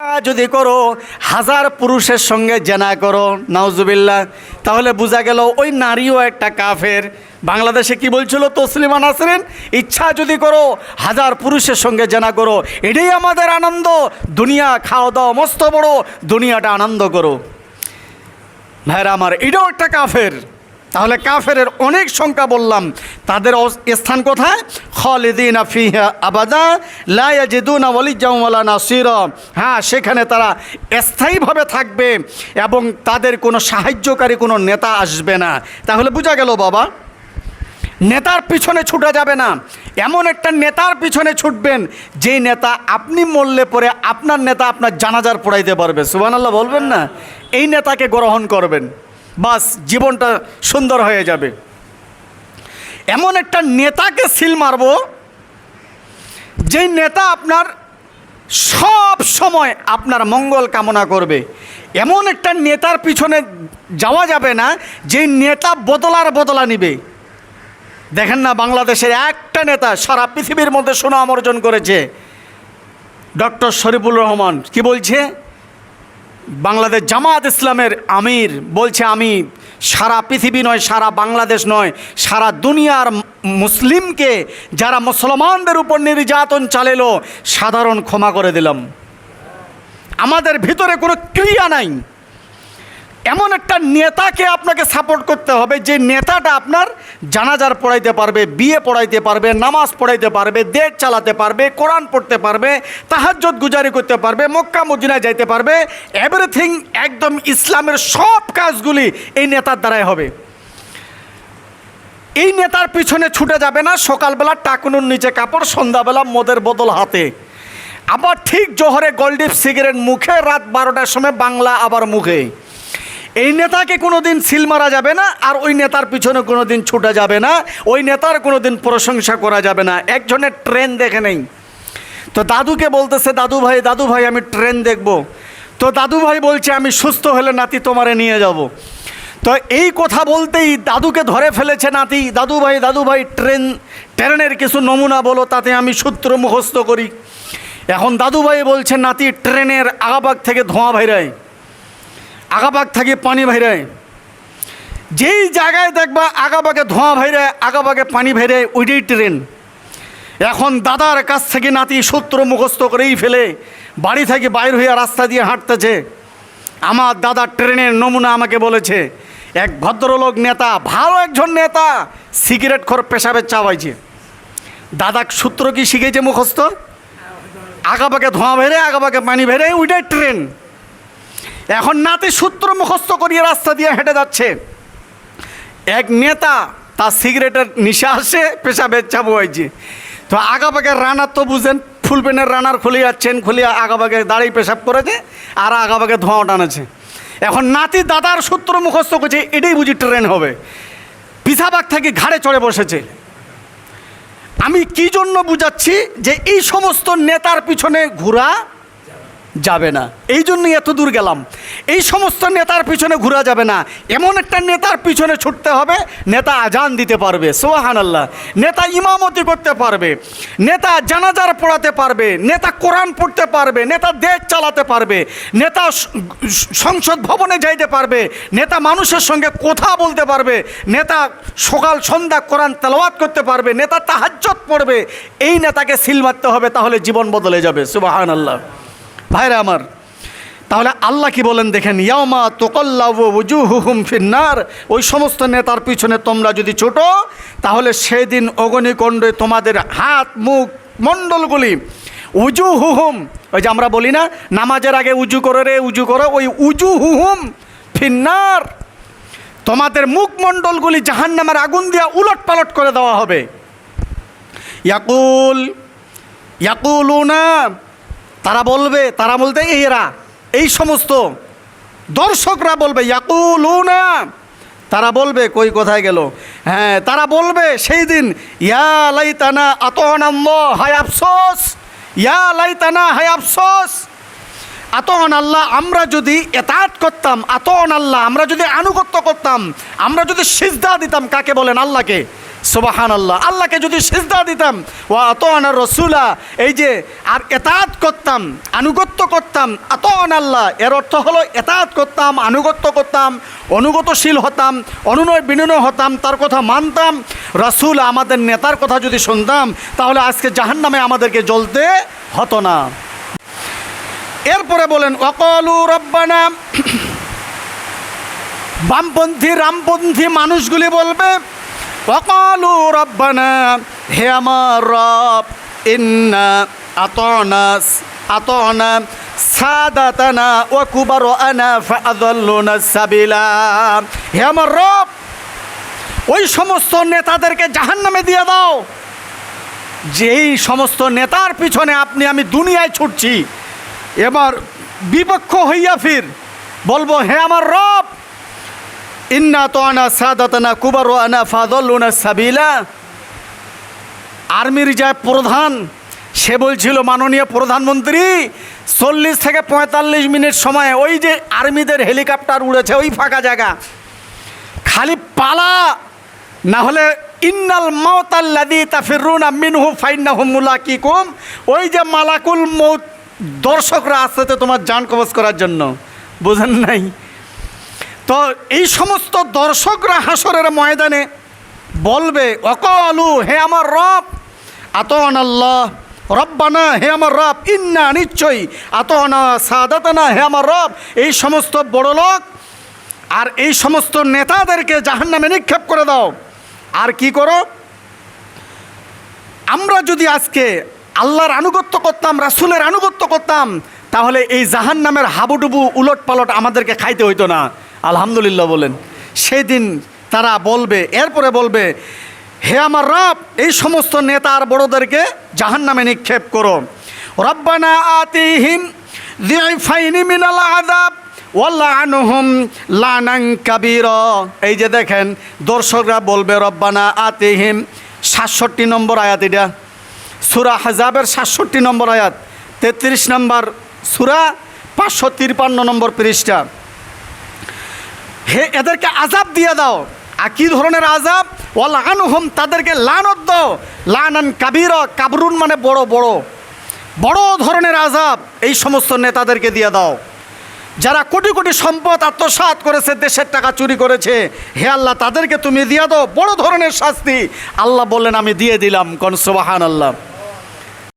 যদি করো, হাজার পুরুষের সঙ্গে জেনা করো, নাউজুবিল্লাহ, তাহলে বোঝা গেল ওই নারীও একটা কাফের। বাংলাদেশে কি বলছিল তসলিমা নাসরিন? ইচ্ছা যদি করো হাজার পুরুষের সঙ্গে জেনা করো, এটাই আমাদের আনন্দ। দুনিয়া খাওয়া দাওয়া মস্ত বড়, দুনিয়াটা আনন্দ করো। ভাইরা আমার, এটাও একটা কাফের। তাহলে কাফের অনেক সংখ্যা বললাম, তাদের স্থান কোথায়? খালিদিনা ফিহা আবাদা লা ইয়াজিদুনা ওয়ালিয়্যান ওয়ালা নাসীরা। হ্যাঁ, সেখানে তারা স্থায়ীভাবে থাকবে এবং তাদের কোনো সাহায্যকারী কোনো নেতা আসবে না। তাহলে বোঝা গেল বাবা, নেতার পিছনে ছুটা যাবে না। এমন একটা নেতার পিছনে ছুটবেন যেই নেতা আপনি মরলে পরে আপনার নেতা আপনার জানাজার পড়াইতে পারবে। সুবহানাল্লাহ বলবেন না? এই নেতাকে গ্রহণ করবেন, বাস জীবনটা সুন্দর হয়ে যাবে। এমন একটা নেতাকে সিল মারব যেই নেতা আপনার সব সময় আপনার মঙ্গল কামনা করবে। এমন একটা নেতার পিছনে যাওয়া যাবে না যেই নেতা বদলা নিবে। দেখেন না, বাংলাদেশের একটা নেতা সারা পৃথিবীর মধ্যে সুনাম অর্জন করেছে, ডক্টর শরীফুল রহমান। কি বলছে? বাংলাদেশ জামাত ইসলামের আমির বলছে, আমি সারা পৃথিবী নয়, সারা বাংলাদেশ নয়, সারা দুনিয়ার মুসলিমকে যারা মুসলমানদের উপর নির্যাতন চালালো সাধারণ ক্ষমা করে দিলাম। আমাদের ভিতরে কোনো ক্রিয়া নাই। এমন একটা নেতাকে আপনাকে সাপোর্ট করতে হবে যে নেতাটা আপনার জানাজার পড়াইতে পারবে, বিয়ে পড়াইতে পারবে, নামাজ পড়াইতে পারবে, দেশ চালাতে পারবে, কোরআন পড়তে পারবে, তাহাজ্জুদ গুজারি করতে পারবে, মক্কা মদিনায় যাইতে পারবে। এভরিথিং, একদম ইসলামের সব কাজগুলি এই নেতার দ্বারাই হবে। এই নেতার পিছনে ছুটে যাবে না। সকালবেলা টাকুনুর নিচে কাপড়, সন্ধ্যাবেলা মদের বোতল হাতে, আবার ঠিক জোহরে গোল্ডিপ সিগারেট মুখে, রাত 12টার সময় বাংলা আবার মুখে। এই নেতাকে কোনো দিন সিল মারা যাবে না, আর ওই নেতার পিছনে কোনো দিন ছুটা যাবে না, ওই নেতার কোনো দিন প্রশংসা করা যাবে না। একজনের ট্রেন দেখে নেই, তো দাদুকে বলতেছে, দাদু ভাই আমি ট্রেন দেখব। তো দাদু ভাই বলছে, আমি সুস্থ হলে নাতি তোমারে নিয়ে যাব। তো এই কথা বলতেই দাদুকে ধরে ফেলেছে নাতি। দাদু ভাই ট্রেনের কিছু নমুনা বলো, তাতে আমি সূত্র মুখস্থ করি। এখন দাদু ভাই বলছে, নাতি ট্রেনের আগাবাগ থেকে ধোঁয়া বাইরায়, আগাবাগ থেকে পানি বাইরায়। যেই জায়গায় দেখবা আগাবাগে ধোঁয়া বাইরায়, আগাবাগে পানি বাইরায়, ওইটাই ট্রেন। এখন দাদার কাছ থেকে নাতি সূত্র মুখস্থ করেই ফেলে বাড়ি থেকে বাইর হইয়া রাস্তা দিয়ে হাঁটতেছে। আমার দাদা ট্রেনের নমুনা আমাকে বলেছে, এক ভদ্রলোক নেতা, ভালো একজন নেতা, সিগারেট খোর পেশাবের চাবাইছে। দাদা সূত্র কি শিখেছে মুখস্থ? আগাবাগে ধোঁয়া বেড়ে, আগাবাগে পানি বেড়ে, ওইটাই ট্রেন। এখন নাতি সূত্র মুখস্থ করিয়ে রাস্তা দিয়ে হেঁটে যাচ্ছে। এক নেতা, তার সিগারেটের নিশা আসে, পেশাবের চাবু হয়েছে। তো আগাবাগের রানার তো বুঝেন, ফুল প্যানের রানার খুলে যাচ্ছেন, খুলিয়া আগাবাগে দাঁড়িয়ে পেশাব করেছে, আর আগাবাগে ধোঁয়া টানেছে। এখন নাতি দাদার সূত্র মুখস্থ করছে, এটাই বুঝি ট্রেন হবে। পিছাবাগ থেকে ঘাড়ে চড়ে বসেছে। আমি কি জন্য বুঝাচ্ছি যে এই সমস্ত নেতার পিছনে ঘোরা যাবে না, এই জন্যই এত দূর গেলাম। এই সমস্ত নেতার পিছনে ঘোরা যাবে না। এমন একটা নেতার পিছনে ছুটতে হবে, নেতা আজান দিতে পারবে, সুবহানাল্লাহ, নেতা ইমামতি করতে পারবে, নেতা জানাজার পড়াতে পারবে, নেতা কোরআন পড়তে পারবে, নেতা দেশ চালাতে পারবে, নেতা সংসদ ভবনে যাইতে পারবে, নেতা মানুষের সঙ্গে কথা বলতে পারবে, নেতা সকাল সন্ধ্যা কোরআন তেলাওয়াত করতে পারবে, নেতা তাহাজ্জুদ পড়বে। এই নেতাকে সিল মারতে হবে, তাহলে জীবন বদলে যাবে। সুবহানাল্লাহ। ভাইরা আমার, তাহলে আল্লাহ কি বলেন দেখেন, ইয়াউমা তুকাল্লাবু ওয়ুজুহুহুম ফিন্নার। ওই সমস্ত নেতার পিছনে তোমরা যদি ছোটো, তাহলে সেদিন অগ্নিকুণ্ডে তোমাদের হাত মুখ মণ্ডলগুলি, ওয়ুজুহুহুম, ওই যে আমরা বলি না নামাজের আগে উজু করে রে, উজু করো, ওই ওয়ুজুহুহুম ফিন্নার, তোমাদের মুখমণ্ডলগুলি জাহান্নামের আগুন দিয়া উলট পালট করে দেওয়া হবে। ইয়াকুলুনা, তারা বলবে, তারা বলতে এরা, এই সমস্ত দর্শকরা বলবে, ইয়াকুলুনা, তারা বলবে, কই কোথায় গেল? হ্যাঁ, তারা বলবে সেই দিন, ইয়া লাইতানা আতানাল্লাহ, হায় আফসোস, ইয়া লাইতানা, হায় আফসোস, আতন আল্লাহ, আমরা যদি এতাত করতাম, আতন আল্লাহ, আমরা যদি আনুগত্য করতাম, আমরা যদি সিজদা দিতাম, কাকে বলেন? আল্লাহকে। সুবহানাল্লাহ। আল্লাহকে যদি সিজদা দিতাম, ওয়া আতানা রাসূলা, এই যে আর এতাআত করতাম, আনুগত্য করতাম, আতানা আল্লাহ এর অর্থ হলো এতাআত করতাম, আনুগত্য করতাম, অনুগতশীল হতাম, অনুনয় বিনয় হতাম, তার কথা মানতাম, রাসূল আমাদের নেতার কথা যদি শুনতাম, তাহলে আজকে জাহান্নামে আমাদেরকে জ্বলতে হতো না। এরপরে বলেন ওয়াকালু রব্বানা, বামপন্থী রামপন্থী মানুষগুলি বলবে ওয়াকালু রব্বানা, হে আমার রব, ইন্না আতানা সাদাতানা ওয়া কুবারানা ফাআযাল্লুনা সাবিলা। হে আমার রব, ওই সমস্ত নেতাদেরকে জাহান্নামে দিয়ে দাও যেই সমস্ত নেতার পিছনে আপনি আমি দুনিয়ায় ছুটছি। এবার বিপক্ষ হইয়া ফির বলবো, হে আমার রব, ইন্না আতানা সাদাতানা কুবারানা ফাআযাল্লুনা সাবিলা। আর্মির যে প্রধান, সে বলছিল, মাননীয় প্রধানমন্ত্রী, 40 থেকে 45 মিনিট সময় ওই যে আর্মিদের হেলিকপ্টার উড়েছে ওই ফাঁকা জায়গা, খালি পালা, না হলে ইন্নাল মাউতাল্লাযী তাফিরুনা মিনহু ফাইন্নাহু মুলাকিকুম, ওই যে মালাকুল মউত দর্শকরা আসতে তোমার জান কবজ করার জন্য, বুঝেন নাই? তো এই সমস্ত দর্শকরা হাসরের ময়দানে বলবে ওয়াকালু, হে আমার রব, আতানা আল্লাহ রব্বানা, হে আমার রব, ইন্না নিশ্চয়ই, আতানা সাদাতানা, হে আমার রব, এই সমস্ত বড় লোক আর এই সমস্ত নেতাদেরকে জাহান্নামে নিক্ষেপ করে দাও। আর কি করো, আমরা যদি আজকে আল্লাহর আনুগত্য করতাম, রাসূলের আনুগত্য করতাম, তাহলে এই জাহান্নামের হাবুডুবু উলট পালট আমাদেরকে খাইতে হইতো না। আলহামদুলিল্লাহ বলেন। সেই দিন তারা বলবে, এরপরে বলবে, হে আমার রব, এই সমস্ত নেতা আর বড়দেরকে জাহান্নামে নিক্ষেপ করো। রব্বানা আতিহিম যিফাইনি মিনাল আযাব ওয়ালআনহুম লানান কাবীরা। এই যে দেখেন, দর্শকরা বলবে রব্বানা আতিহিম, 67 নম্বর আয়াত, এটা সূরা আহজাবের 67 নম্বর আয়াত, 33 নম্বর সূরা, 553 নম্বর পৃষ্ঠা। হে এদেরকে আযাব দিয়ে দাও। আর কী ধরনের আযাব? ওয়ালআনহুম, তাদেরকে লানত দাও, লানান কাবীরা, কাবরুন মানে বড় বড় বড় ধরনের আযাব এই সমস্ত নেতাদেরকে দিয়ে দাও, যারা কোটি কোটি সম্পদ আত্মসাৎ করেছে, দেশের টাকা চুরি করেছে। হে আল্লাহ, তাদেরকে তুমি দিয়ে দাও বড় ধরনের শাস্তি। আল্লাহ বললেন, আমি দিয়ে দিলাম। কোন সুবহানাল্লাহ।